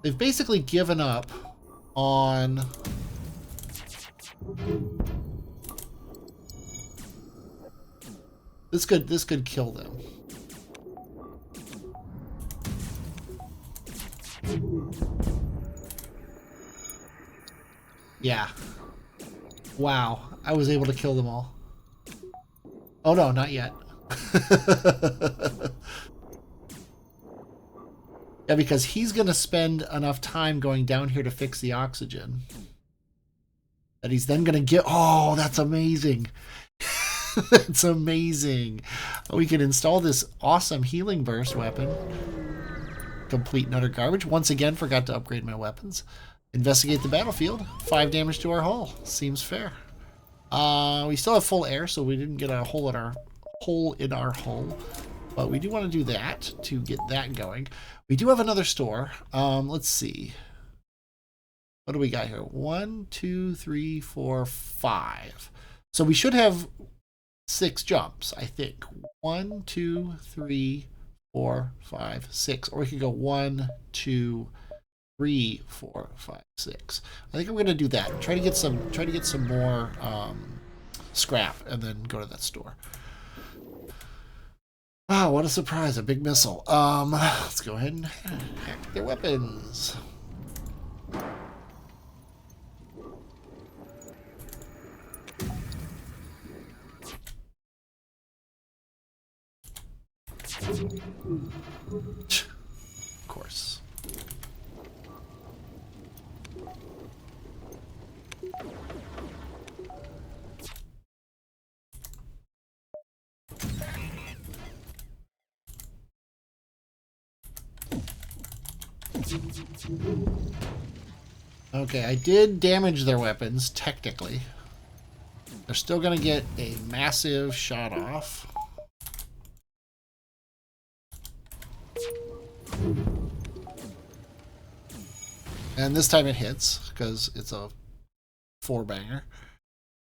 They've basically given up on... This could kill them. Yeah. Wow. I was able to kill them all. Oh no, not yet. Yeah, because he's going to spend enough time going down here to fix the oxygen that he's then going to get... Oh, that's amazing. That's amazing. We can install this awesome healing burst weapon. Complete and utter garbage. Once again, forgot to upgrade my weapons. Investigate the battlefield. 5 damage to our hull. Seems fair. We still have full air, so we didn't get a hole in our hull. But we do want to do that to get that going. We do have another store. Let's see. What do we got here? 1, 2, 3, 4, 5. So we should have 6 jumps, I think. 1, 2, 3, 4, 5, 6. Or we could go 1, 2, 3, 4, 5, 6. I think I'm going to do that. Try to get some more scrap and then go to that store. Wow, what a surprise, a big missile. Let's go ahead and hack their weapons. Of course. Okay, I did damage their weapons, technically. They're still going to get a massive shot off. And this time it hits, because it's a 4-banger.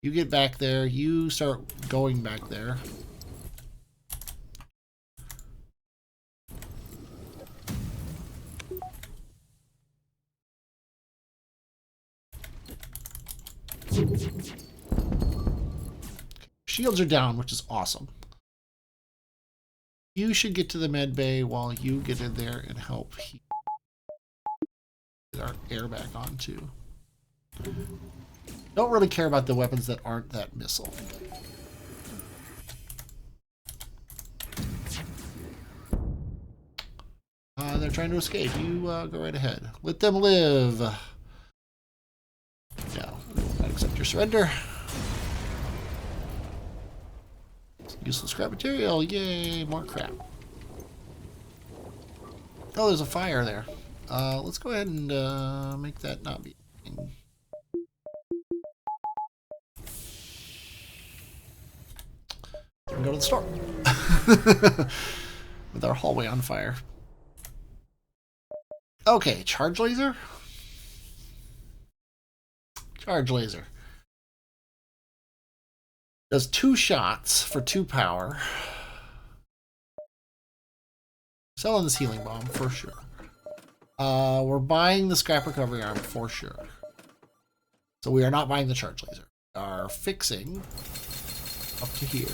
You get back there, you start going back there. Shields are down, which is awesome. You should get to the med bay while you get in there and help get our air back on too. Don't really care about the weapons that aren't that missile. They're trying to escape. You go right ahead. Let them live. No, we will not accept your surrender. Useless scrap material. Yay, more crap. Oh, there's a fire there. Let's go ahead and make that not be. We go to the store. With our hallway on fire. Okay, charge laser? Charge laser. Does 2 shots for 2 power. Selling this healing bomb for sure. We're buying the scrap recovery arm for sure. So we are not buying the charge laser. We are fixing up to here.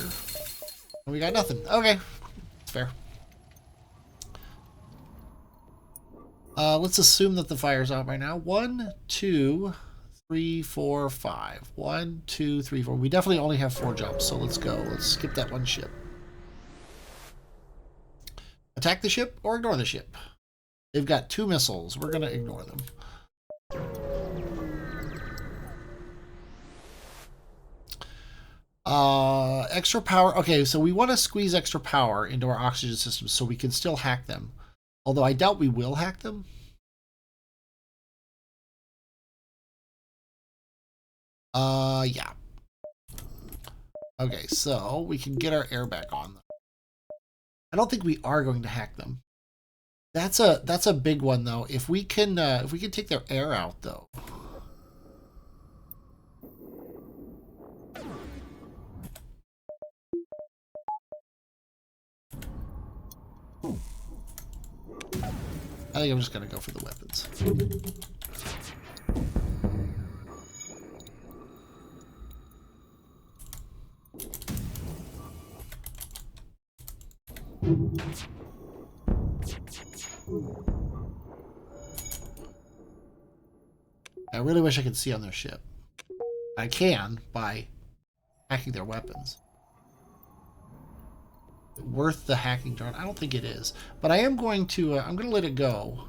And we got nothing. Okay. It's fair. Let's assume that the fire's out right now. 1, 2, 3, 4, 5. 1, 2, 3, 4. We definitely only have 4 jumps, so let's go. Let's skip that one ship. Attack the ship or ignore the ship. They've got 2 missiles. We're going to ignore them. Extra power. Okay, so we want to squeeze extra power into our oxygen systems so we can still hack them. Although I doubt we will hack them. Yeah. Okay, so we can get our air back on them. I don't think we are going to hack them. That's a big one though. If we can take their air out though. I think I'm just going to go for the weapons. I really wish I could see on their ship. I can by hacking their weapons. Worth the hacking drone? I don't think it is, but I am going to. I'm going to let it go.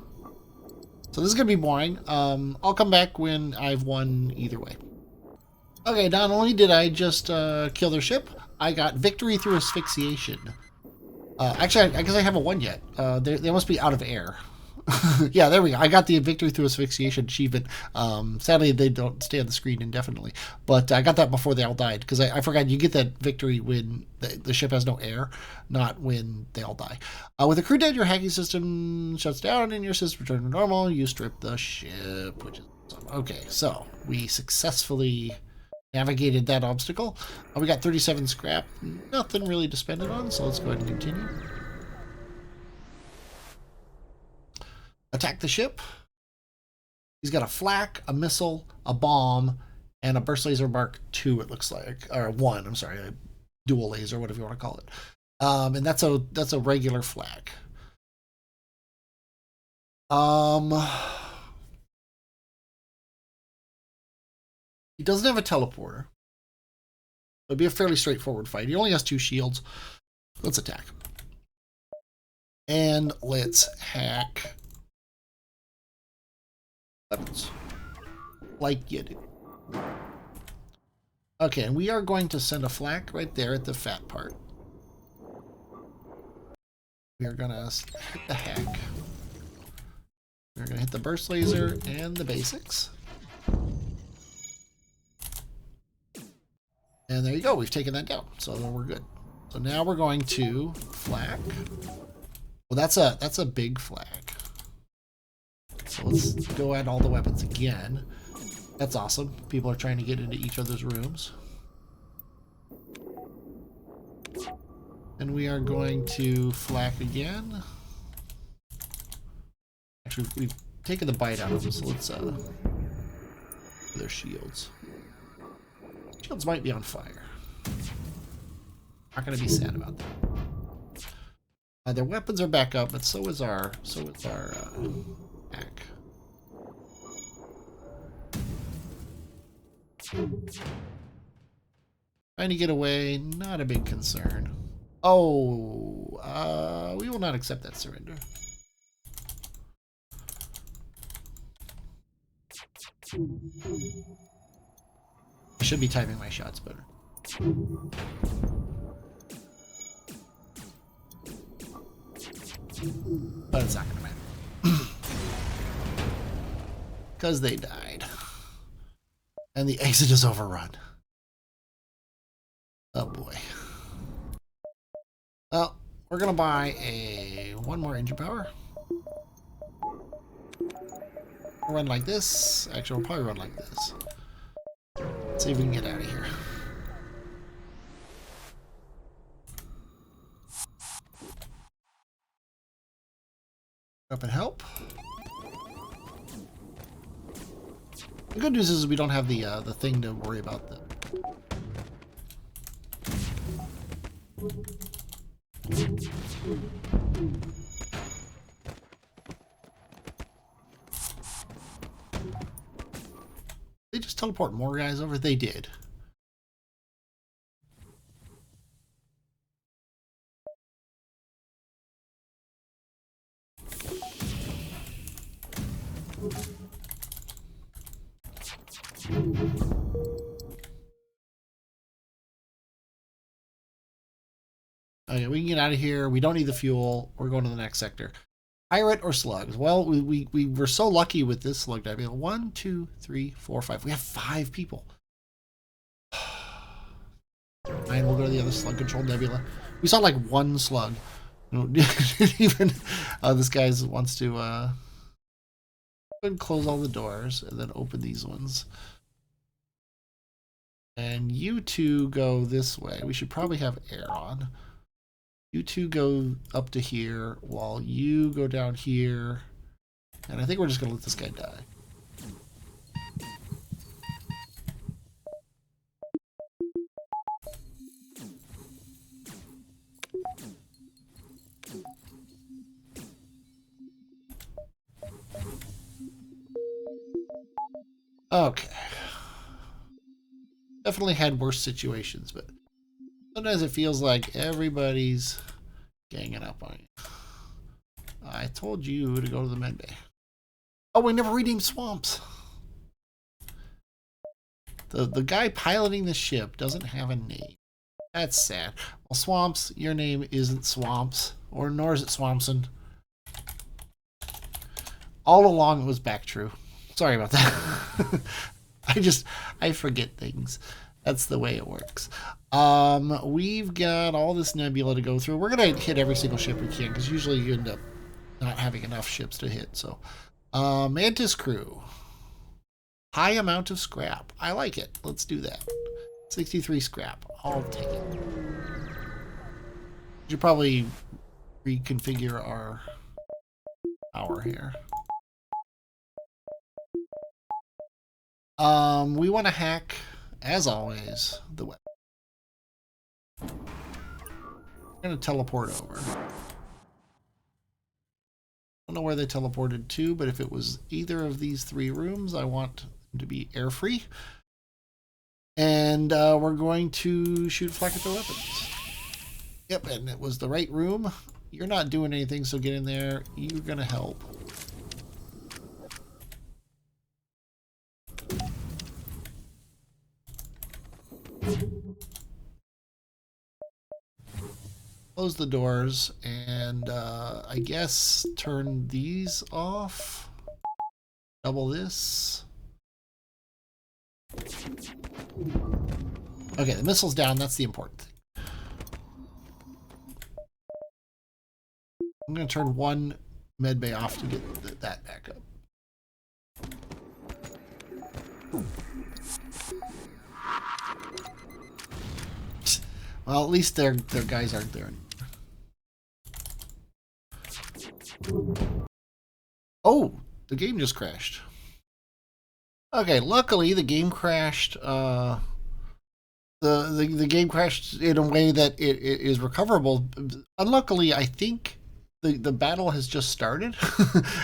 So this is going to be boring. I'll come back when I've won either way. Okay, not only did I just kill their ship, I got victory through asphyxiation. Actually, I guess I haven't won yet. They must be out of air. Yeah, there we go. I got the victory through asphyxiation achievement. Sadly, they don't stay on the screen indefinitely. But I got that before they all died, because I forgot you get that victory when the ship has no air, not when they all die. With a crew dead, your hacking system shuts down and your system returns to normal. You strip the ship, which is awesome. Okay, so we successfully navigated that obstacle. We got 37 scrap. Nothing really to spend it on, so let's go ahead and continue. Attack the ship. He's got a flak, a missile, a bomb, and a burst laser Mark II, it looks like. Or one, I'm sorry, a dual laser, whatever you want to call it. And that's a regular flak. He doesn't have a teleporter. It'll be a fairly straightforward fight. He only has 2 shields. Let's attack. And let's hack weapons. Like you do. Okay, and we are going to send a flak right there at the fat part. We are going to hit the hack. We're going to hit the burst laser and the basics. And there you go. We've taken that down. So we're good. So now we're going to flak. Well, that's a big flag. So let's go at all the weapons again. That's awesome. People are trying to get into each other's rooms. And we are going to flak again. Actually, we've taken the bite out of them, so let's their shields. Shields might be on fire. Not gonna be sad about that. Their weapons are back up, but so is our hack. Trying to get away, not a big concern. Oh, we will not accept that surrender. I should be timing my shots better. But it's not gonna matter. Because they died. And the exit is overrun. Oh boy. Well, we're gonna buy one more engine power. We'll run like this. Actually, we'll probably run like this. Let's see if we can get out of here. Up and help. The good news is we don't have the thing to worry about. They just teleport more guys over? They did. Okay, we can get out of here. We don't need the fuel. We're going to the next sector. Pirate or slugs? Well, we were so lucky with this slug nebula. 1, 2, 3, 4, 5. We have 5 people. Fine, we'll go to the other slug control nebula. We saw like 1 slug. Even this guy wants to close all the doors and then open these ones. And you two go this way. We should probably have air on. You two go up to here while you go down here And I think we're just going to let this guy die. Okay. Definitely had worse situations, but sometimes it feels like everybody's ganging up on you. I told you to go to the med bay. Oh, we never renamed swamps. The guy piloting the ship doesn't have a name. That's sad. Well, Swamps, your name isn't Swamps, or nor is it Swampson. All along it was back true. Sorry about that. I forget things. That's the way it works. We've got all this nebula to go through. We're gonna hit every single ship we can, because usually you end up not having enough ships to hit. So, Mantis crew. High amount of scrap. I like it. Let's do that. 63 scrap. I'll take it. We should probably reconfigure our power here. We want to hack, as always, the web. I'm going to teleport over. I don't know where they teleported to, but if it was either of these 3 rooms, I want them to be air free. And we're going to shoot Flak at their weapons. Yep, and it was the right room. You're not doing anything, so get in there. You're going to help. Close the doors, and I guess turn these off. Double this. Okay, the missile's down. That's the important thing. I'm going to turn one medbay off to get that back up. Well, at least their guys aren't there anymore. Oh, the game just crashed. Okay, luckily the game crashed. The game crashed in a way that it is recoverable. Unluckily, I think the battle has just started,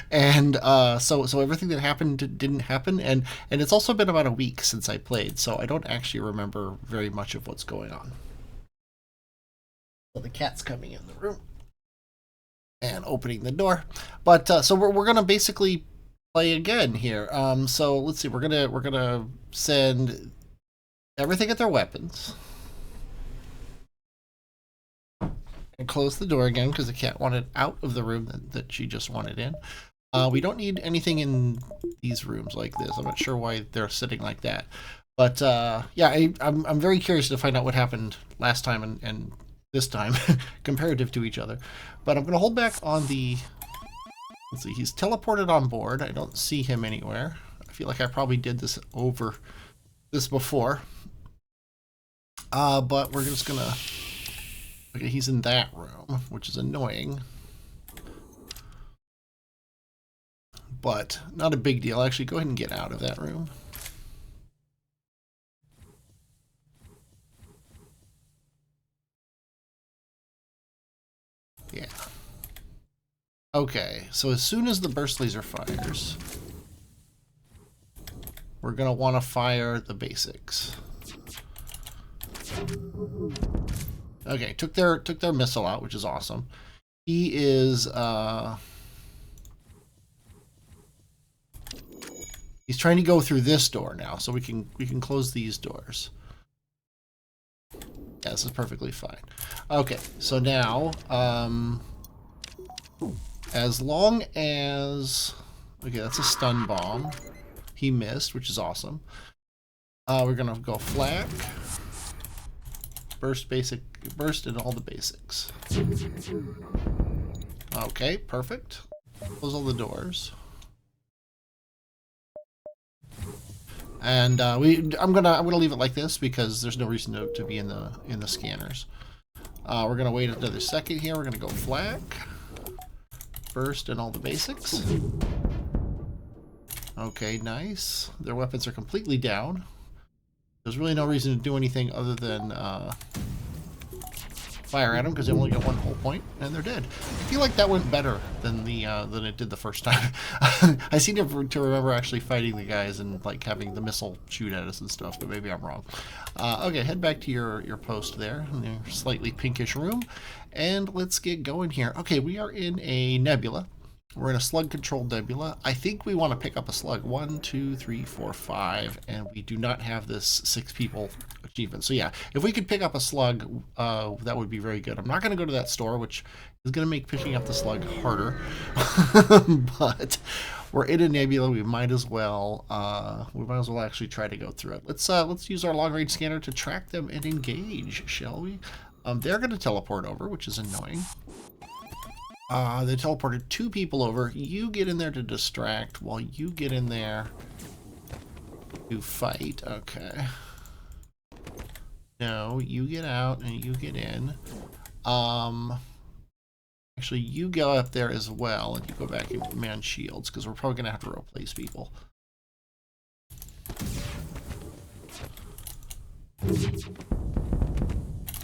and so everything that happened didn't happen, and it's also been about a week since I played, so I don't actually remember very much of what's going on. So the cat's coming in the room and opening the door, but so we're gonna basically play again here. So let's see, we're gonna send everything at their weapons and close the door again because the cat wanted out of the room that she just wanted in. We don't need anything in these rooms like this. I'm not sure why they're sitting like that, but yeah, I'm very curious to find out what happened last time and this time comparative to each other. But I'm gonna hold back on the, let's see, he's teleported on board. I don't see him anywhere. I feel like I probably did this before. But we're just gonna, okay, he's in that room, which is annoying. But not a big deal. Actually, go ahead and get out of that room. Yeah. Okay, so as soon as the burst laser fires, we're gonna want to fire the basics. Okay, took their missile out, which is awesome. He is he's trying to go through this door now, so we can close these doors. Yeah, this is perfectly fine. Okay, so now as long as, okay, that's a stun bomb. He missed, which is awesome. We're gonna go Flak. Burst and all the basics. Okay, perfect. Close all the doors. And I'm gonna leave it like this because there's no reason to be in the scanners. We're gonna wait another second here. We're gonna go Flak. Burst and all the basics. Okay, nice. Their weapons are completely down. There's really no reason to do anything other than fire at them because they only got 1 whole point and they're dead. I feel like that went better than than it did the first time. I seem to remember actually fighting the guys and like having the missile shoot at us and stuff, but maybe I'm wrong. Okay, head back to your post there in your slightly pinkish room, and let's get going here. Okay, we are in a nebula. We're in a slug-controlled nebula. I think we want to pick up a slug. 1, 2, 3, 4, 5, and we do not have this 6 people achievement. So yeah, if we could pick up a slug, that would be very good. I'm not going to go to that store, which is going to make picking up the slug harder. But we're in a nebula. We might as well actually try to go through it. Let's use our long-range scanner to track them and engage, shall we? They're going to teleport over, which is annoying. They teleported 2 people over. You get in there to distract while you get in there to fight. Okay. No, you get out and you get in. Actually, you go up there as well and you go back and man shields because we're probably going to have to replace people.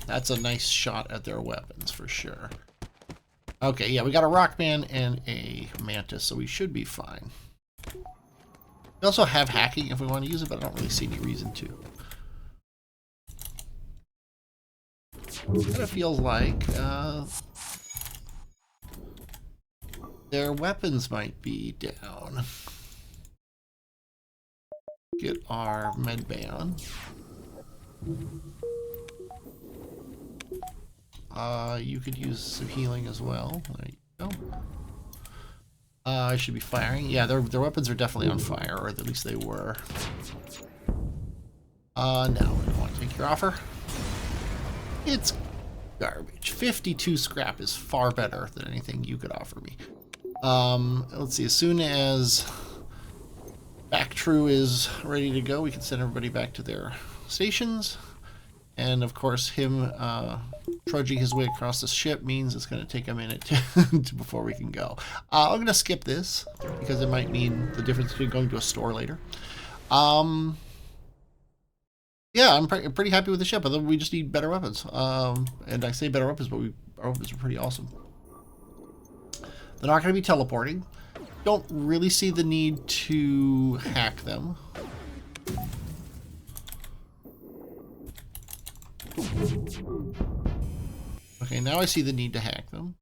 That's a nice shot at their weapons for sure. Okay, yeah, we got a Rockman and a Mantis, so we should be fine. We also have hacking if we want to use it, but I don't really see any reason to. It kind of feels like their weapons might be down. Get our medbay on. You could use some healing as well. There you go. I should be firing. Yeah, their weapons are definitely on fire, or at least they were. No, we don't want to take your offer. It's garbage. 52 scrap is far better than anything you could offer me. Let's see. As soon as Back True is ready to go, we can send everybody back to their stations. And of course, him trudging his way across the ship means it's going to take a minute before we can go. I'm going to skip this because it might mean the difference between going to a store later. Yeah, I'm pretty happy with the ship. Although we just need better weapons. And I say better weapons, but our weapons are pretty awesome. They're not going to be teleporting. Don't really see the need to hack them. Okay, now I see the need to hack them.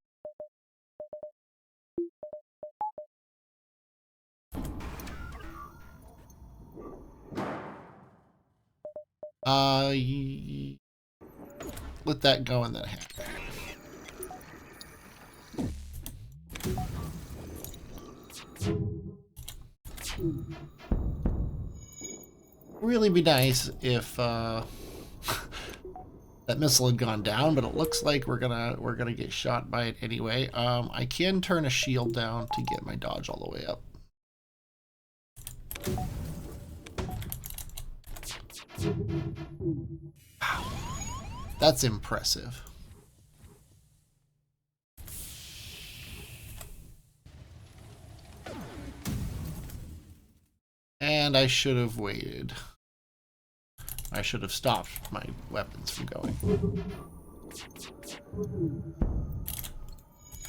Let that go and then hack. Really be nice if that missile had gone down, but it looks like we're gonna get shot by it anyway. I can turn a shield down to get my dodge all the way up. Wow, that's impressive. And I should have waited. I should have stopped my weapons from going.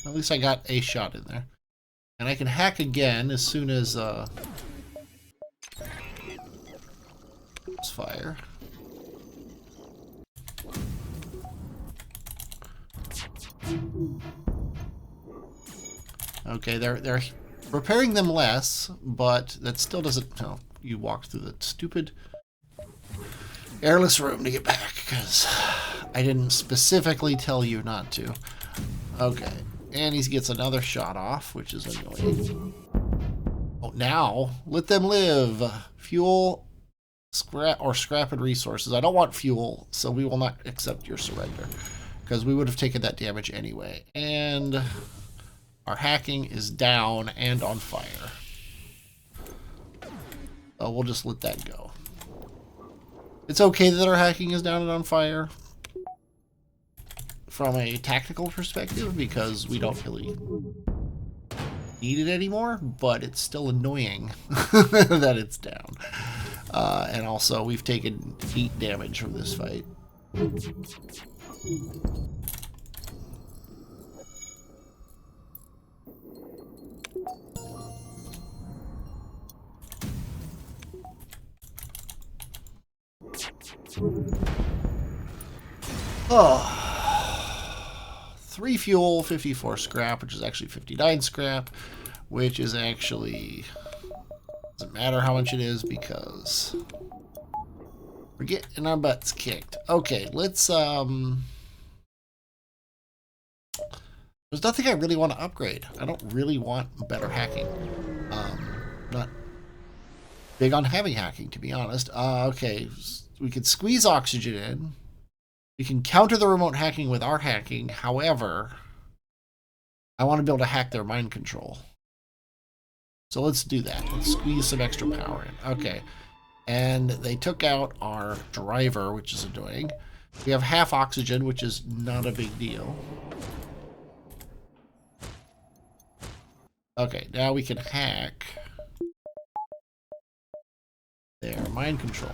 At least I got a shot in there. And I can hack again as soon as let's fire. Okay, they're repairing them less, but that still doesn't. No, you walked through the stupid airless room to get back because I didn't specifically tell you not to. Okay, and he gets another shot off, which is annoying. Oh, now let them live. Fuel, scrap and resources. I don't want fuel, so we will not accept your surrender because we would have taken that damage anyway. And our hacking is down and on fire. We'll just let that go. It's okay that our hacking is down and on fire from a tactical perspective because we don't really need it anymore, but it's still annoying that it's down. And also, we've taken heat damage from this fight. Oh. 3 fuel, 54 scrap, which is actually 59 scrap, which is actually... doesn't matter how much it is because we're getting our butts kicked. Okay, let's... There's nothing I really want to upgrade. I don't really want better hacking. Not big on heavy hacking, to be honest. Okay, we can squeeze oxygen in. We can counter the remote hacking with our hacking. However, I want to be able to hack their mind control. So let's do that. Let's squeeze some extra power in. Okay. And they took out our driver, which is annoying. We have half oxygen, which is not a big deal. Okay, now we can hack their mind control.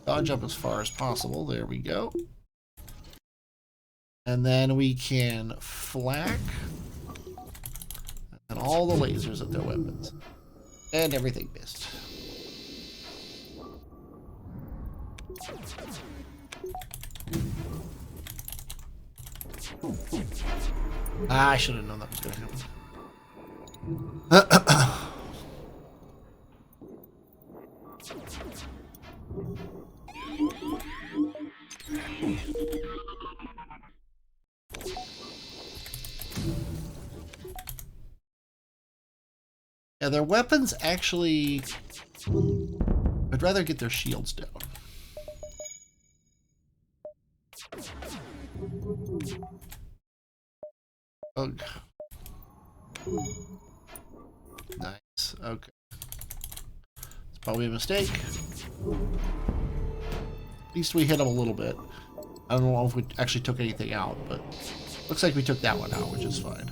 Dodge up as far as possible. There we go. And then we can flak. And all the lasers at their weapons. And everything missed. I should have known that was going to happen. Yeah, their weapons actually... I'd rather get their shields down. Ugh. Nice. Okay. It's probably a mistake. At least we hit him a little bit. I don't know if we actually took anything out, but looks like we took that one out, which is fine.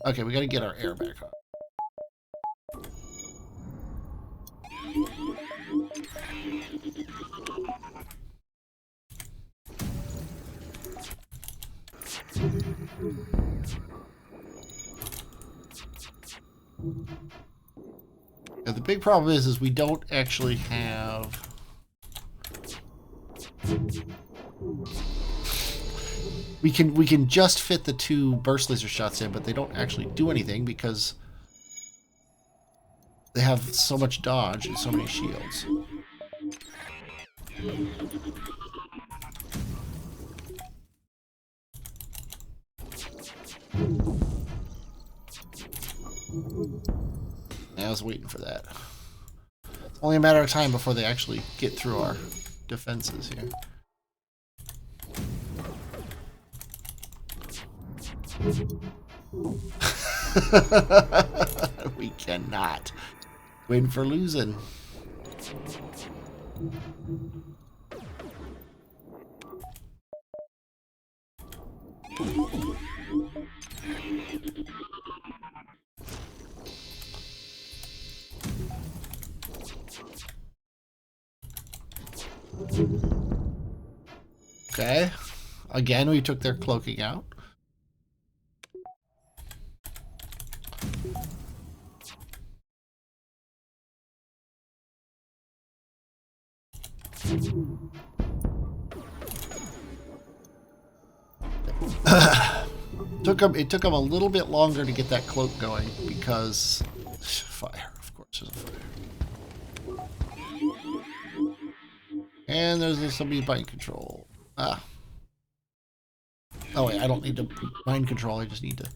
Okay, we gotta get our air back on. Now, the big problem is we don't actually have... We can just fit the 2 burst laser shots in, but they don't actually do anything because they have so much dodge and so many shields. I was waiting for that. It's only a matter of time before they actually get through our defenses here. We cannot win for losing. Okay. Again, we took their cloaking out. It took them a little bit longer to get that cloak going because fire, of course, there's a fire. And there's somebody mind control. Ah. Oh wait, I don't need to mind control. I just need to.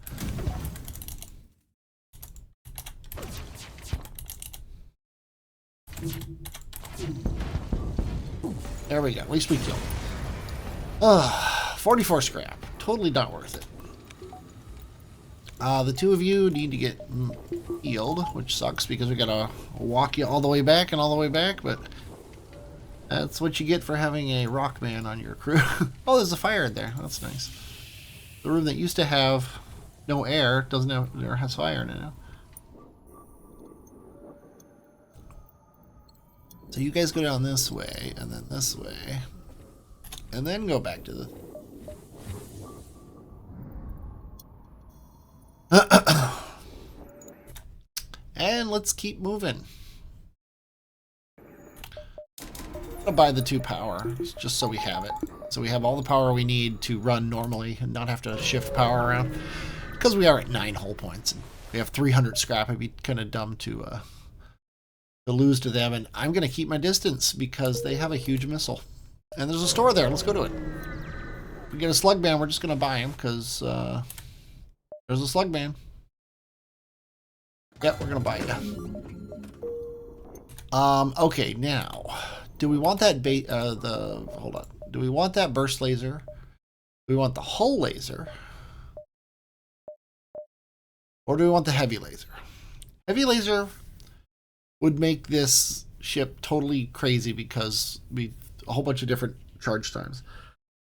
There we go. At least we killed him. 44 scrap. Totally not worth it. The 2 of you need to get healed, which sucks because we gotta walk you all the way back and all the way back, but That's what you get for having a rock man on your crew. Oh, there's a fire in there. That's nice. The room that used to have no air doesn't have, or has fire in it now. So you guys go down this way, and then this way, and then go back to the... And let's keep moving. I'll buy the 2 power, just so we have it. So we have all the power we need to run normally and not have to shift power around. Because we are at 9 hull points, and we have 300 scrap. It'd be kind of dumb to lose to them. And I'm going to keep my distance because they have a huge missile. And there's a store there. Let's go to it. If we get a slug man, we're just going to buy him because there's a slug man. Yep, we're going to buy you. Okay, now, do we want that hold on. Do we want that burst laser? Do we want the hull laser? Or do we want the heavy laser? Heavy laser would make this ship totally crazy because a whole bunch of different charge times.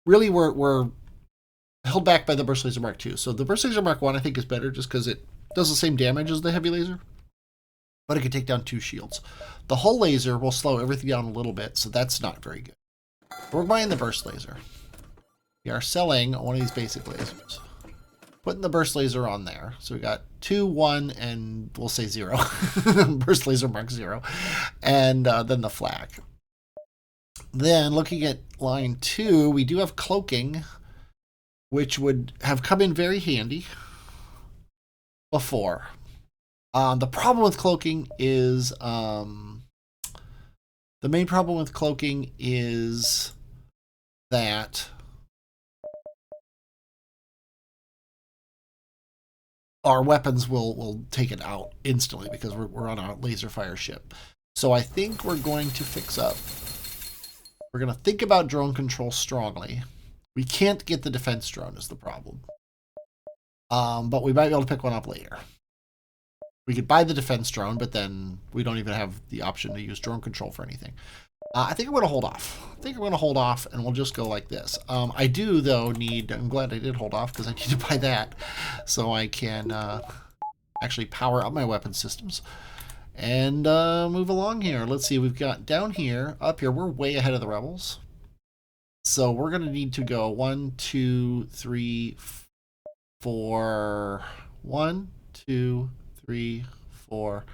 Really, we're held back by the burst laser Mark II. So the burst laser Mark I think is better just because it does the same damage as the heavy laser, but it can take down 2 shields. The hull laser will slow everything down a little bit, so that's not very good. We're buying the burst laser. We are selling one of these basic lasers. Putting the burst laser on there. So we got 2, 1, and we'll say 0. Burst laser Mark 0. And then the flak. Then looking at line 2, we do have cloaking, which would have come in very handy before. The problem with cloaking is the main problem with cloaking is that our weapons will take it out instantly because we're on a laser fire ship. So I think we're going to fix up. We're going to think about drone control strongly. We can't get the defense drone is the problem. But we might be able to pick one up later. We could buy the defense drone, but then we don't even have the option to use drone control for anything. I think I'm going to hold off. And we'll just go like this. I do, though, I'm glad I did hold off because I need to buy that so I can actually power up my weapon systems and move along here. Let's see. We've got down here, up here, we're way ahead of the rebels. So we're going to need to go 1, 2, 3, 4. 1, 2, 3, 4.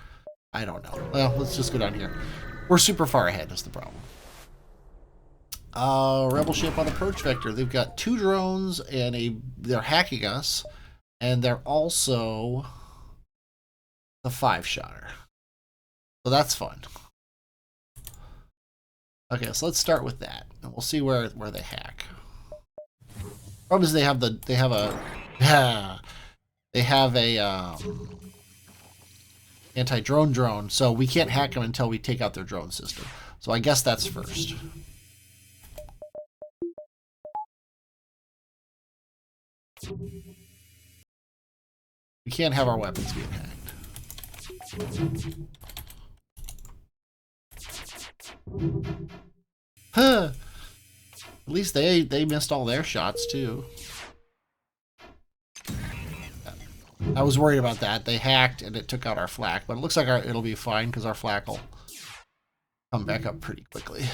I don't know. Well, let's just go down here. We're super far ahead is the problem. Rebel ship on approach vector. They've got 2 drones and they're hacking us, and they're also the 5-shotter. So that's fun. Okay, so let's start with that, and we'll see where they hack. Problem is they have a anti-drone drone, so we can't hack them until we take out their drone system. So I guess that's first. We can't have our weapons being hacked. Huh. At least they missed all their shots too. I was worried about that. They hacked and it took out our flak, but it looks like it'll be fine because our flak will come back up pretty quickly.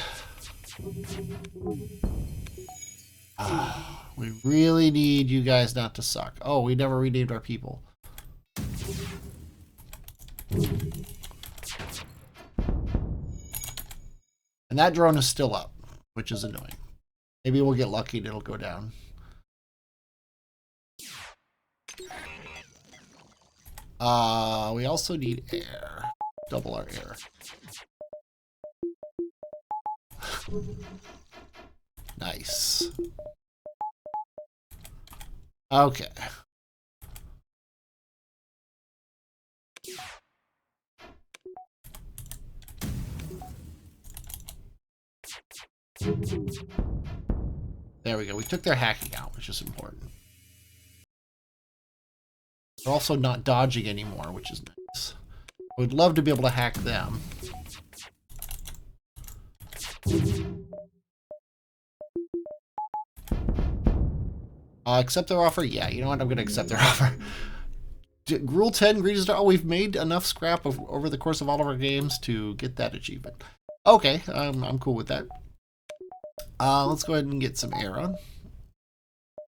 We really need you guys not to suck. Oh, we never renamed our people. And that drone is still up, which is annoying. Maybe we'll get lucky and it'll go down. We also need air. Double our air. Nice. Okay. There we go. We took their hacking out, which is important. They're also not dodging anymore, which is nice. I would love to be able to hack them. Accept their offer? Yeah, you know what? I'm going to accept their offer. Rule 10, Greedy Star. Oh, we've made enough scrap over the course of all of our games to get that achievement. Okay, I'm cool with that. Let's go ahead and get some air on.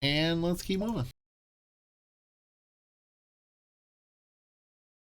And let's keep moving.